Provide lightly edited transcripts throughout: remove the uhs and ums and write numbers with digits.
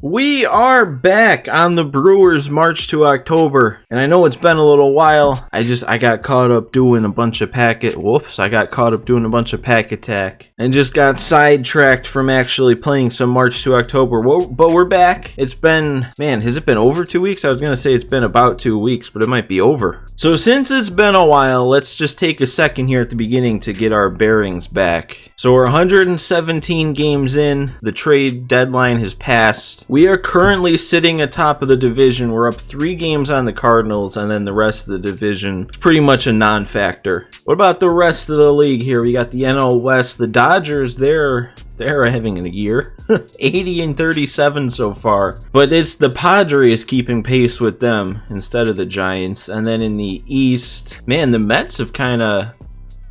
We are back on the Brewers March to October, and I know it's been a little while. I got caught up doing a bunch of pack attack and just got sidetracked from actually playing some March to October. But we're back. It's been, man, has it been over 2 weeks? I was gonna say it's been about 2 weeks, but it might be over. So since it's been a while, let's just take a second here at the beginning to get our bearings back. So we're 117 games in. The trade deadline has passed. We are currently sitting atop of the division. We're up 3 games on the Cardinals, and then the rest of the division is pretty much a non-factor. What about the rest of the league here? We got the NL West. The Dodgers, they're having a year. 80 and 37 so far. But it's the Padres keeping pace with them instead of the Giants. And then in the East, man, the Mets have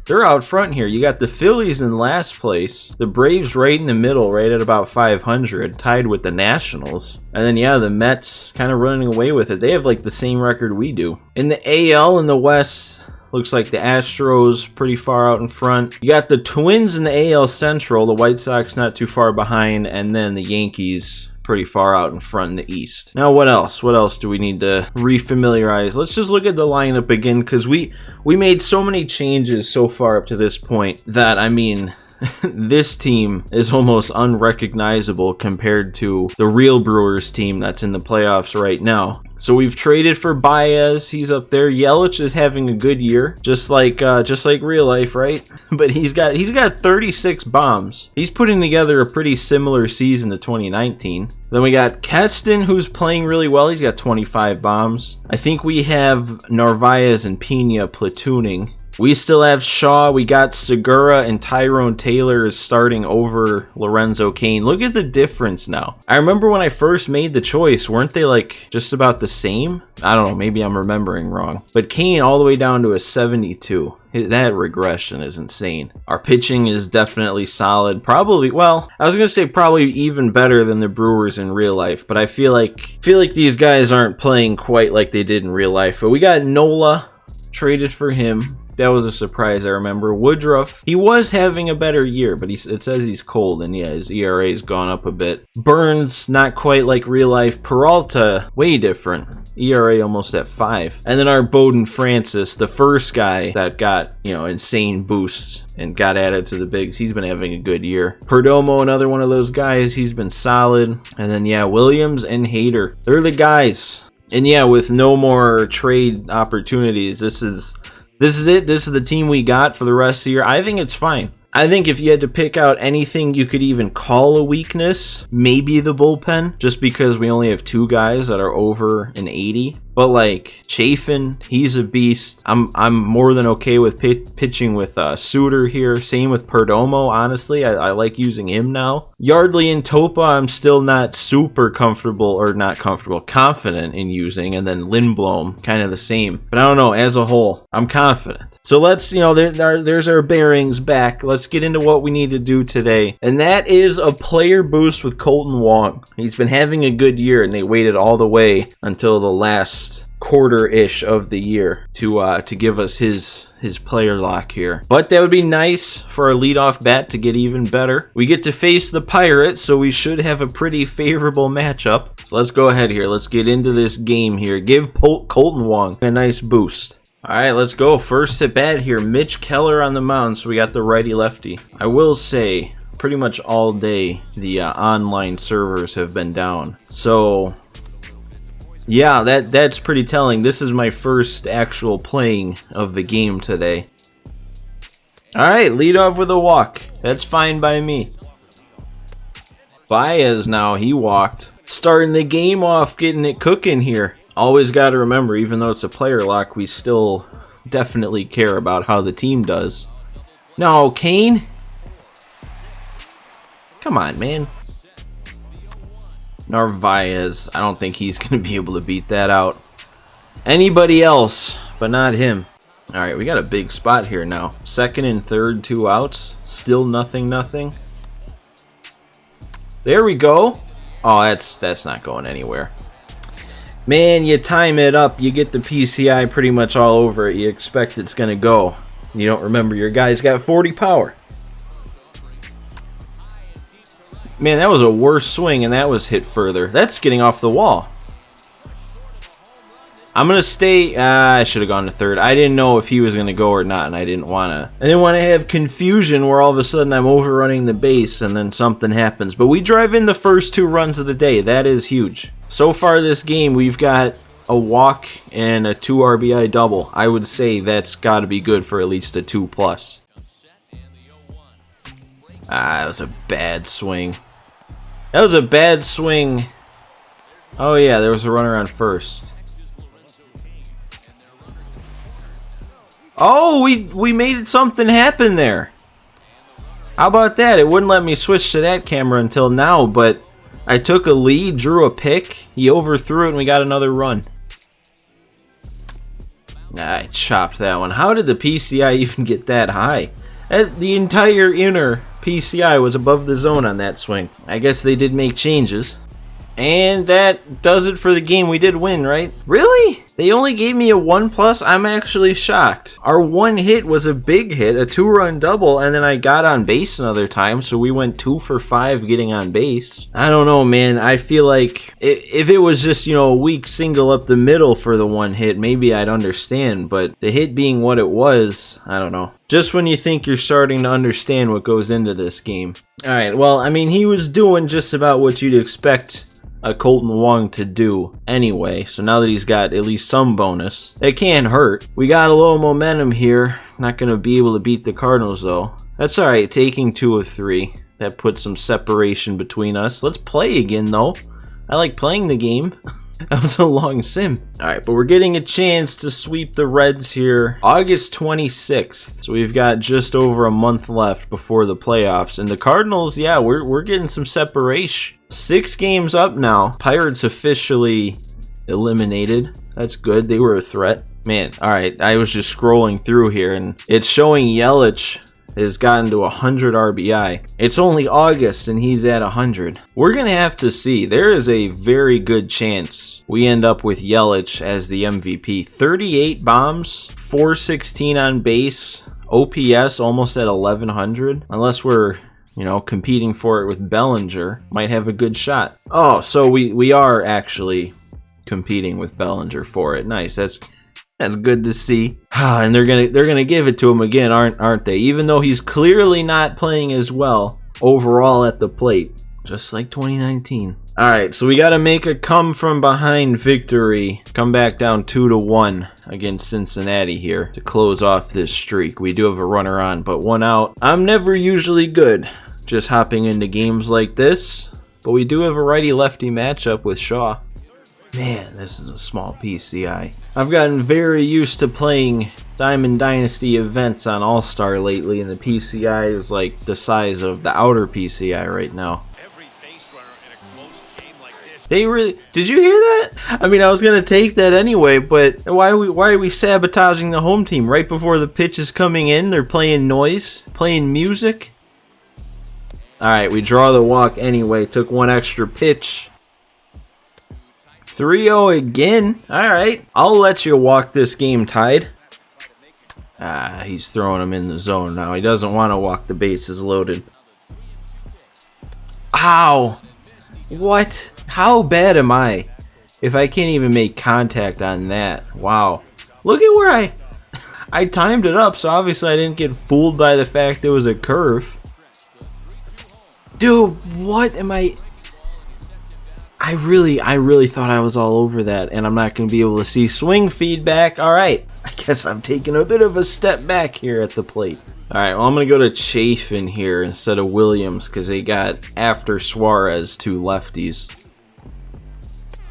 they're out front here. You got the Phillies in last place. The Braves right in the middle, right at about 500, tied with the Nationals. And then, yeah, the Mets kind of running away with it. They have like the same record we do. In the AL in the West, looks like the Astros pretty far out in front. You got the Twins in the AL Central. The White Sox not too far behind. And then the Yankees pretty far out in front in the East. Now, what else? What else do we need to refamiliarize? Let's just look at the lineup again, because we made so many changes so far up to this point that, I mean, this team is almost unrecognizable compared to the real Brewers team that's in the playoffs right now. So we've traded for Baez. He's up there. Yelich is having a good year, just like real life, right? But he's got 36 bombs. He's putting together a pretty similar season to 2019. Then we got Keston, who's playing really well. He's got 25 bombs. I think we have Narvaez and Pena platooning. We still have Shaw. We got Segura, and Tyrone Taylor is starting over Lorenzo Cain. Look at the difference now. I remember when I first made the choice, weren't they like just about the same? I don't know, maybe I'm remembering wrong. But Cain all the way down to a 72. That regression is insane. Our pitching is definitely solid. Probably, well, I was gonna say probably even better than the Brewers in real life, but I feel like these guys aren't playing quite like they did in real life. But we got Nola, traded for him. That was a surprise, I remember. Woodruff, he was having a better year, but it says he's cold, and yeah, his ERA's gone up a bit. Burns, not quite like real life. Peralta, way different. ERA almost at 5. And then our Bowden Francis, the first guy that got, insane boosts and got added to the bigs. He's been having a good year. Perdomo, another one of those guys. He's been solid. And then, yeah, Williams and Hader. They're the guys. And yeah, with no more trade opportunities, this is it. This is the team we got for the rest of the year. I think it's fine. I think if you had to pick out anything you could even call a weakness, maybe the bullpen, just because we only have 2 guys that are over an 80. But like Chafin, he's a beast. I'm more than okay with pitching with Suter here. Same with Perdomo. Honestly, I like using him now. Yardley and Topa, I'm still not super confident in using. And then Lindblom, kind of the same. But I don't know. As a whole, I'm confident. So let's, there's our bearings back. Let's get into what we need to do today, and that is a player boost with Kolten Wong. He's been having a good year, and they waited all the way until the last quarter-ish of the year to give us his player lock here. But that would be nice for our leadoff bat to get even better. We get to face the Pirates, so we should have a pretty favorable matchup. So let's go ahead here. Let's get into this game here. Give Kolten Wong a nice boost. All right, let's go. First at bat here, Mitch Keller on the mound. So we got the righty-lefty. I will say, pretty much all day, the online servers have been down. So, yeah, that's pretty telling. This is my first actual playing of the game today. All right, lead off with a walk. That's fine by me. Baez now, he walked. Starting the game off, getting it cooking here. Always got to remember, even though it's a player lock, we still definitely care about how the team does. No, Kane? Come on, man. Narvaez. I don't think he's going to be able to beat that out. Anybody else, but not him. All right, we got a big spot here now. Second and third, 2 outs. Still nothing. There we go. Oh, that's not going anywhere. Man, you time it up, you get the PCI pretty much all over it. You expect it's going to go. You don't remember your guy's got 40 power. Man, that was a worse swing, and that was hit further. That's getting off the wall. I'm gonna stay. I should have gone to third. I didn't know if he was gonna go or not, and I didn't want to have confusion where all of a sudden I'm overrunning the base and then something happens. But we drive in the first 2 runs of the day. That is huge. So far this game, we've got a walk and a 2 RBI double. I would say that's got to be good for at least a 2+. That was a bad swing. That was a bad swing. Oh yeah, there was a runner on first. Oh, we made something happen there. How about that? It wouldn't let me switch to that camera until now, but I took a lead, drew a pick, he overthrew it, and we got another run. I chopped that one. How did the PCI even get that high? The entire inner PCI was above the zone on that swing. I guess they did make changes. And that does it for the game. We did win, right? Really? They only gave me a 1+? I'm actually shocked. Our one hit was a big hit, a 2-run double, and then I got on base another time, so we went 2 for 5 getting on base. I don't know, man. I feel like if it was just, you know, a weak single up the middle for the one hit, maybe I'd understand, but the hit being what it was, I don't know. Just when you think you're starting to understand what goes into this game. Alright, well, I mean, he was doing just about what you'd expect a Colton Wong to do anyway, so now that he's got at least some bonus, it can't hurt. We got a little momentum here. Not gonna be able to beat the Cardinals though. That's alright, taking 2 of 3. That puts some separation between us. Let's play again though. I like playing the game. That was a long sim. Alright, but we're getting a chance to sweep the Reds here August 26th. So we've got just over a month left before the playoffs. And the Cardinals, yeah, we're getting some separation. 6 games up now. Pirates officially eliminated. That's good. They were a threat. Man, alright, I was just scrolling through here and it's showing Yelich has gotten to 100 RBI. It's only August and he's at 100. We're gonna have to see. There is a very good chance we end up with Yelich as the MVP. 38 bombs, 416 on base, OPS almost at 1100. Unless we're, you know, competing for it with Bellinger, might have a good shot. Oh, so we are actually competing with Bellinger for it. Nice. That's good to see. And they're gonna give it to him again, aren't they? Even though he's clearly not playing as well overall at the plate, just like 2019. All right, so we got to make a come from behind victory. Come back down 2-1 against Cincinnati here to close off this streak. We do have a runner on, but 1 out. I'm never usually good just hopping into games like this, but we do have a righty-lefty matchup with Shaw. Man, this is a small PCI. I've gotten very used to playing Diamond Dynasty events on All-Star lately, and the PCI is like the size of the outer PCI right now. They really... Did you hear that? I mean, I was going to take that anyway, but why are we sabotaging the home team? Right before the pitch is coming in, they're playing noise, playing music. Alright, we draw the walk anyway. Took 1 extra pitch. 3-0 again. Alright. I'll let you walk this game tied. He's throwing him in the zone now. He doesn't want to walk the bases loaded. Ow! What? How bad am I if I can't even make contact on that? Wow. Look at where I timed it up, so obviously I didn't get fooled by the fact it was a curve. Dude, what am I... I really thought I was all over that, and I'm not going to be able to see swing feedback. Alright, I guess I'm taking a bit of a step back here at the plate. Alright, well, I'm going to go to Chafin here instead of Williams, because they got, after Suarez, 2 lefties.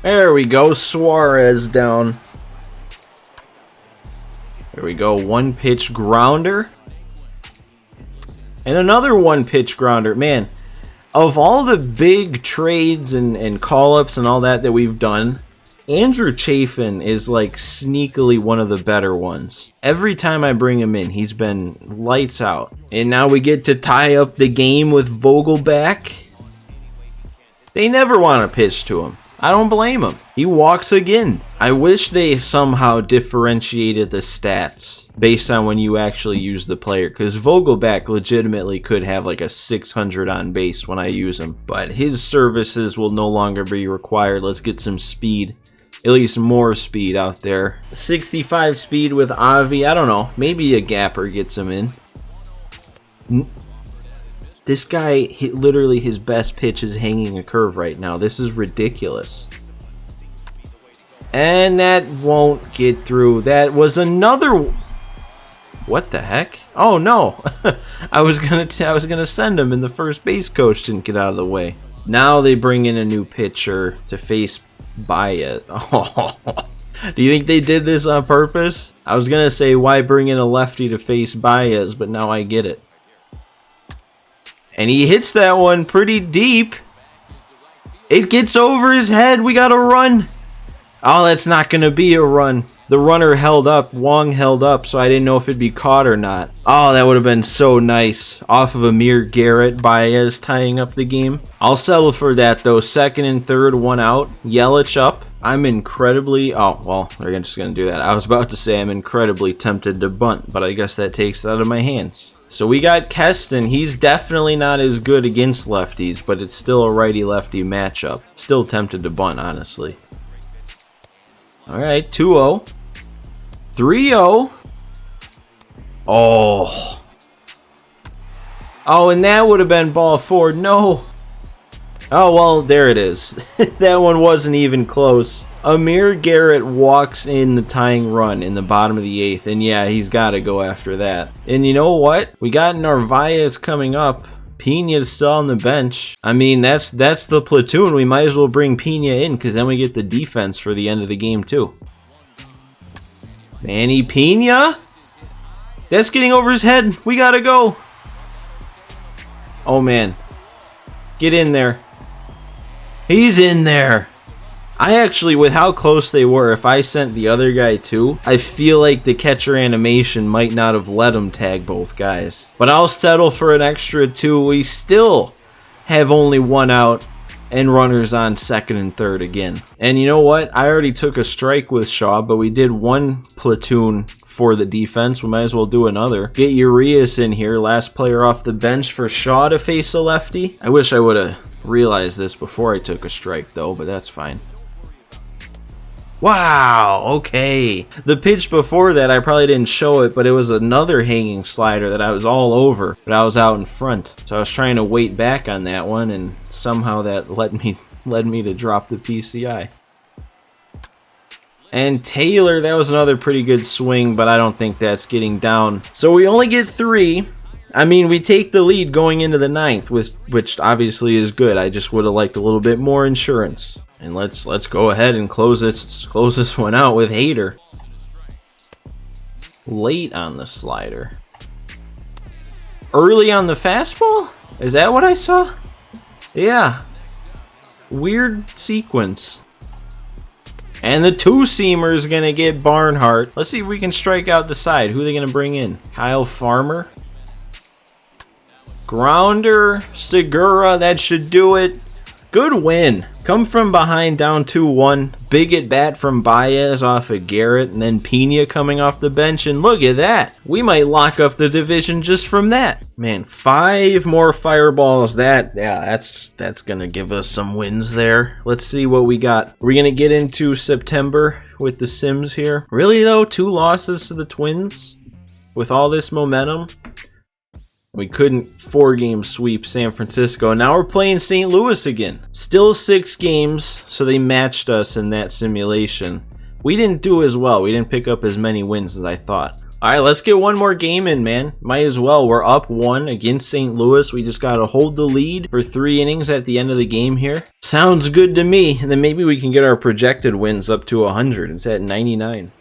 There we go, Suarez down. There we go, 1-pitch grounder. And another 1-pitch grounder. Man, of all the big trades and call-ups and all that we've done, Andrew Chafin is like sneakily one of the better ones. Every time I bring him in, he's been lights out. And now we get to tie up the game with Vogelback. They never want to pitch to him. I don't blame him. He walks again. I wish they somehow differentiated the stats based on when you actually use the player, because Vogelback legitimately could have like a 600 on base when I use him, but his services will no longer be required. Let's get some speed, at least more speed out there. 65 speed with Javy. I don't know, maybe a gapper gets him in. This guy, literally his best pitch is hanging a curve right now. This is ridiculous. And that won't get through. That was another... What the heck? Oh no. I was gonna send him, and the first base coach didn't get out of the way. Now they bring in a new pitcher to face Baez. Oh. Do you think they did this on purpose? I was gonna say, why bring in a lefty to face Baez, but now I get it. And he hits that one pretty deep. It gets over his head. We got a run. Oh, that's not going to be a run. The runner held up. Wong held up, so I didn't know if it'd be caught or not. Oh, that would have been so nice. Off of Amir, Garrett, Baez tying up the game. I'll settle for that, though. Second and third, one out. Yelich up. I'm incredibly... Oh, well, they're just going to do that. I was about to say I'm incredibly tempted to bunt, but I guess that takes it out of my hands. So we got Keston. He's definitely not as good against lefties, but it's still a righty-lefty matchup. Still tempted to bunt, honestly. All right, 2-0. 3-0. Oh. Oh, and that would have been ball four. No. Oh, well, there it is. That one wasn't even close. Amir, Garrett walks in the tying run in the bottom of the eighth, and yeah, he's got to go after that. And you know what? We got Narvaez coming up. Pena's still on the bench. I mean, that's the platoon. We might as well bring Pena in, because then we get the defense for the end of the game, too. Manny Pena? That's getting over his head. We got to go. Oh, man. Get in there. He's in there. I actually, with how close they were, if I sent the other guy too, I feel like the catcher animation might not have let him tag both guys. But I'll settle for an extra 2. We still have only 1 out and runners on second and third again. And you know what? I already took a strike with Shaw, but we did 1 platoon for the defense. We might as well do another. Get Urias in here, last player off the bench for Shaw to face a lefty. I wish I would have realized this before I took a strike though, but that's fine. Wow, okay. The pitch before that, I probably didn't show it, but it was another hanging slider that I was all over, but I was out in front. So I was trying to wait back on that one, and somehow that led me to drop the PCI. And Taylor, that was another pretty good swing, but I don't think that's getting down. So we only get 3. I mean, we take the lead going into the 9th, which obviously is good. I just would have liked a little bit more insurance. And let's go ahead and close this one out with Hader. Late on the slider. Early on the fastball? Is that what I saw? Yeah. Weird sequence. And the 2-seamer is going to get Barnhart. Let's see if we can strike out the side. Who are they going to bring in? Kyle Farmer? Grounder, Segura, that should do it. Good win. Come from behind down 2-1. Big at bat from Baez off of Garrett, and then Pena coming off the bench, and look at that. We might lock up the division just from that. Man, 5 more fireballs. That's gonna give us some wins there. Let's see what we got. We're gonna get into September with the Sims here. Really though, 2 losses to the Twins with all this momentum. We couldn't 4-game sweep San Francisco. Now we're playing St. Louis again. Still 6 games, so they matched us in that simulation. We didn't do as well. We didn't pick up as many wins as I thought. All right, let's get 1 more game in, man. Might as well. We're up 1 against St. Louis. We just got to hold the lead for 3 innings at the end of the game here. Sounds good to me. And then maybe we can get our projected wins up to 100. It's at 99.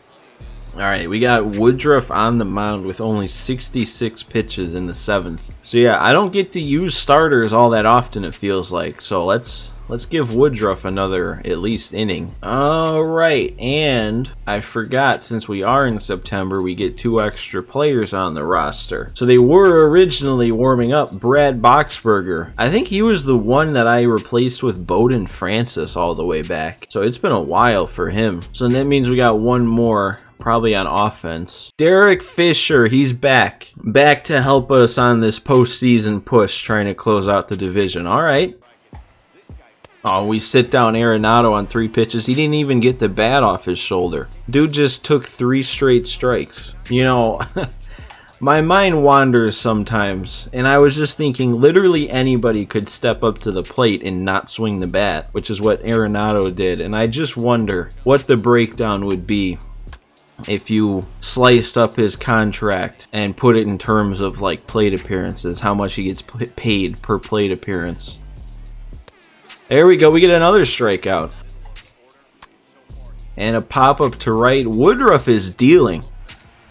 All right, we got Woodruff on the mound with only 66 pitches in the 7th. So yeah, I don't get to use starters all that often, it feels like. So let's Let's give Woodruff another at least inning. All right, and I forgot, since we are in September, we get 2 extra players on the roster. So they were originally warming up Brad Boxberger. I think he was the one that I replaced with Bowden Francis all the way back. So it's been a while for him. So that means we got one more, probably on offense. Derek Fisher, he's back. Back to help us on this postseason push, trying to close out the division. All right. Oh, we sit down Arenado on 3 pitches. He didn't even get the bat off his shoulder. Dude just took 3 straight strikes. You know, my mind wanders sometimes, and I was just thinking literally anybody could step up to the plate and not swing the bat, which is what Arenado did. And I just wonder what the breakdown would be if you sliced up his contract and put it in terms of like plate appearances, how much he gets paid per plate appearance. There we go. We get another strikeout. And a pop-up to right. Woodruff is dealing.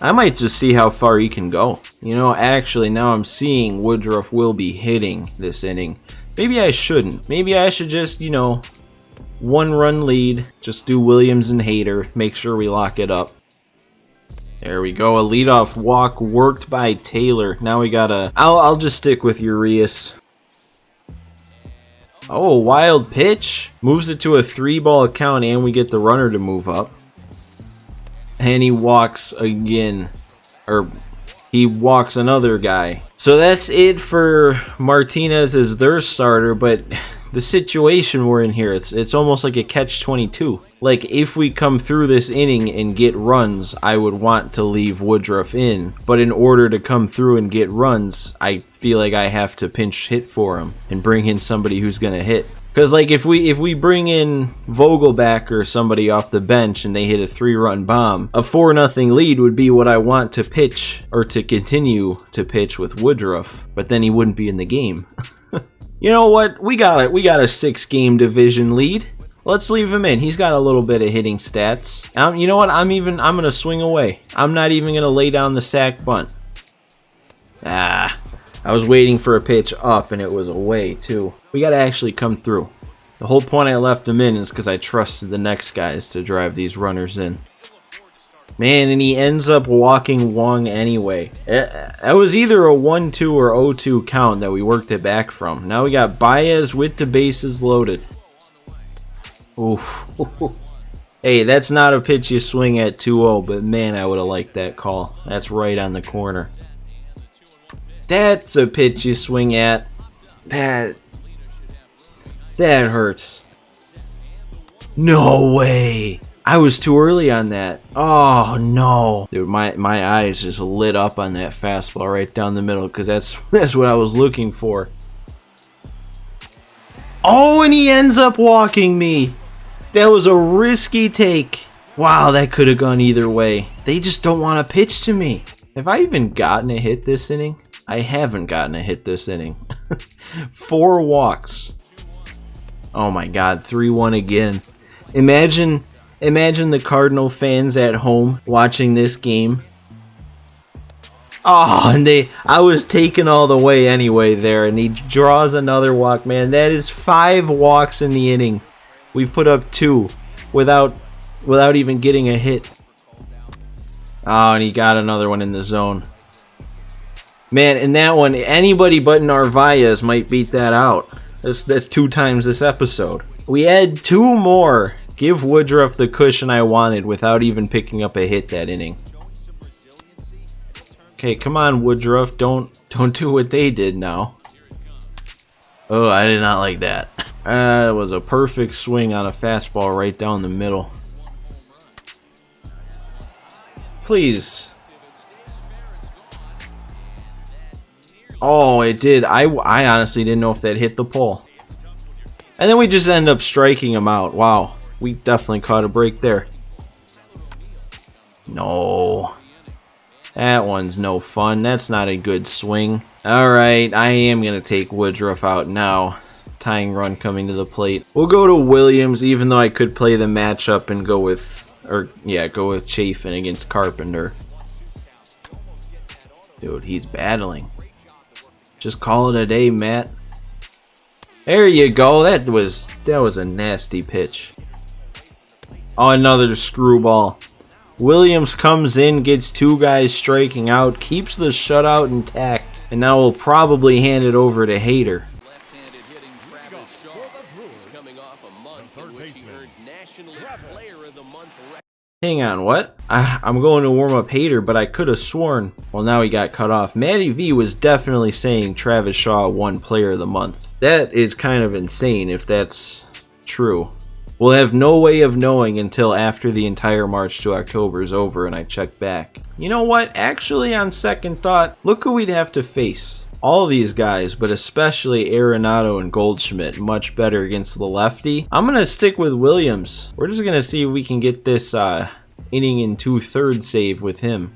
I might just see how far he can go. You know, actually, now I'm seeing Woodruff will be hitting this inning. Maybe I shouldn't. Maybe I should just, you know, 1-run lead. Just do Williams and Hader. Make sure we lock it up. There we go. A leadoff walk worked by Taylor. Now we got a... I'll just stick with Urias. Oh, wild pitch. Moves it to a 3-ball count, and we get the runner to move up. And he walks again. Or, he walks another guy. So that's it for Martinez as their starter, but the situation we're in here, it's almost like a catch-22. Like, if we come through this inning and get runs, I would want to leave Woodruff in. But in order to come through and get runs, I feel like I have to pinch hit for him and bring in somebody who's going to hit. Because, like, if we bring in Vogelback or somebody off the bench and they hit a 3-run bomb, a 4-0 lead would be what I want to pitch, or to continue to pitch with Woodruff. But then he wouldn't be in the game. You know what? We got it. We got a 6-game division lead. Let's leave him in. He's got a little bit of hitting stats. You know what? I'm going to swing away. I'm not even going to lay down the sack bunt. Ah. I was waiting for a pitch up, and it was away, too. We got to actually come through. The whole point I left him in is because I trusted the next guys to drive these runners in. Man, and he ends up walking Wong anyway. That was either a 1-2 or 0-2 count that we worked it back from. Now we got Baez with the bases loaded. Oof. Hey, that's not a pitch you swing at 2-0, but man, I would have liked that call. That's right on the corner. That's a pitch you swing at. That hurts. No way. I was too early on that. Oh no. Dude, my eyes just lit up on that fastball right down the middle, because that's what I was looking for. Oh, and he ends up walking me. That was a risky take. Wow, that could have gone either way. They just don't want to pitch to me. Have I even gotten a hit this inning? I haven't gotten a hit this inning. 4 walks. Oh my god, 3-1 again. Imagine the Cardinal fans at home watching this game. Oh, and I was taken all the way anyway there, and he draws another walk, man. That is 5 walks in the inning. We've put up 2 without even getting a hit. Oh, and he got another one in the zone. Man, in that one, anybody but Narvaez might beat that out. That's 2 times this episode. We had 2 more. Give Woodruff the cushion I wanted without even picking up a hit that inning. Okay, come on, Woodruff. Don't do what they did now. Oh, I did not like that. It was a perfect swing on a fastball right down the middle. Please. Oh, it did. I honestly didn't know if that hit the pole. And then we just end up striking him out. Wow. We definitely caught a break there. No. That one's no fun. That's not a good swing. Alright, I am going to take Woodruff out now. Tying run coming to the plate. We'll go to Williams, even though I could play the matchup and go with Chafin against Carpenter. Dude, he's battling. Just call it a day, Matt. There you go. That was a nasty pitch. Oh, another screwball. Williams comes in, gets 2 guys striking out, keeps the shutout intact, and now we'll probably hand it over to Hader. Left-handed hitting Travis Shaw. He's coming off a month in which he earned National Player of the Month. Hang on, what? I'm going to warm up Hader, but I could have sworn. Well, now he got cut off. Matty V was definitely saying Travis Shaw won Player of the Month. That is kind of insane if that's true. We'll have no way of knowing until after the entire March to October is over and I check back. You know what? Actually, on second thought, look who we'd have to face. All these guys, but especially Arenado and Goldschmidt, much better against the lefty. I'm going to stick with Williams. We're just going to see if we can get this inning and 2/3 save with him.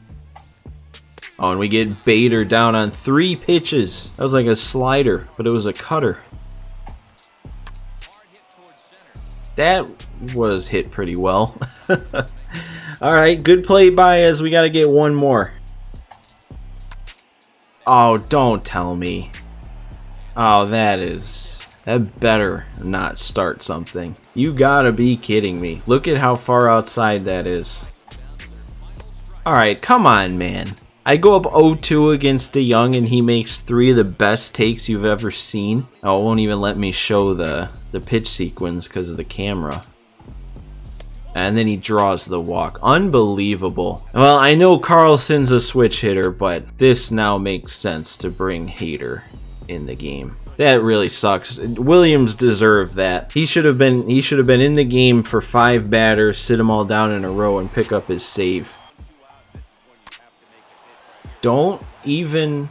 Oh, and we get Bader down on 3 pitches. That was like a slider, but it was a cutter. That was hit pretty well. Alright, good play Baez. We got to get one more. Oh, don't tell me. Oh, that better not start something. You gotta be kidding me. Look at how far outside that is. Alright, come on, man. I go up 0-2 against DeYoung and he makes 3 of the best takes you've ever seen. Oh, it won't even let me show the pitch sequence because of the camera. And then he draws the walk. Unbelievable. Well, I know Carlson's a switch hitter, but this now makes sense to bring Hader in the game. That really sucks. Williams deserved that. He should have been in the game for 5 batters, sit them all down in a row, and pick up his save. Don't even...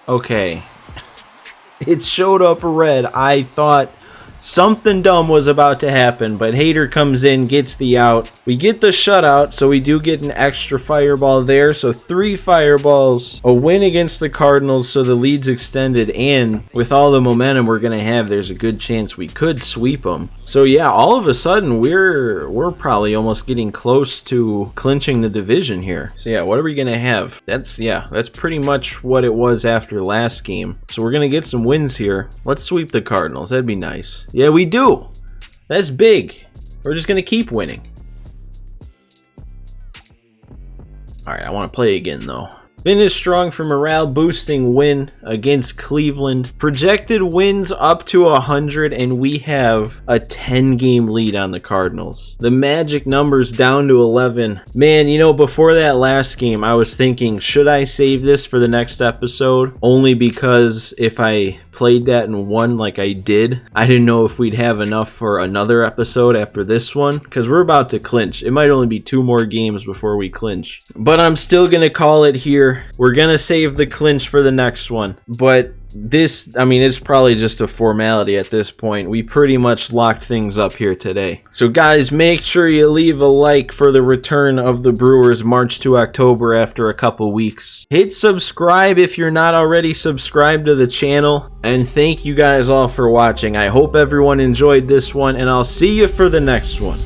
Okay. It showed up red. I thought something dumb was about to happen, but Hader comes in, gets the out. We get the shutout, so we do get an extra fireball there. So 3 fireballs, a win against the Cardinals, so the lead's extended, and with all the momentum we're going to have, there's a good chance we could sweep them. So yeah, all of a sudden, we're probably almost getting close to clinching the division here. So yeah, what are we going to have? That's pretty much what it was after last game. So we're going to get some wins here. Let's sweep the Cardinals. That'd be nice. Yeah, we do. That's big. We're just going to keep winning. Alright, I want to play again, though. Finish strong for morale-boosting win against Cleveland. Projected wins up to 100, and we have a 10-game lead on the Cardinals. The magic number's down to 11. Man, you know, before that last game, I was thinking, should I save this for the next episode? Only because if I played that and won like I did, I didn't know if we'd have enough for another episode after this one, because we're about to clinch. It might only be 2 more games before we clinch. But I'm still going to call it here. We're going to save the clinch for the next one. But this, I mean, it's probably just a formality at this point. We pretty much locked things up here today. So guys, make sure you leave a like for the return of the Brewers March to October after a couple weeks. Hit subscribe if you're not already subscribed to the channel. And thank you guys all for watching. I hope everyone enjoyed this one, and I'll see you for the next one.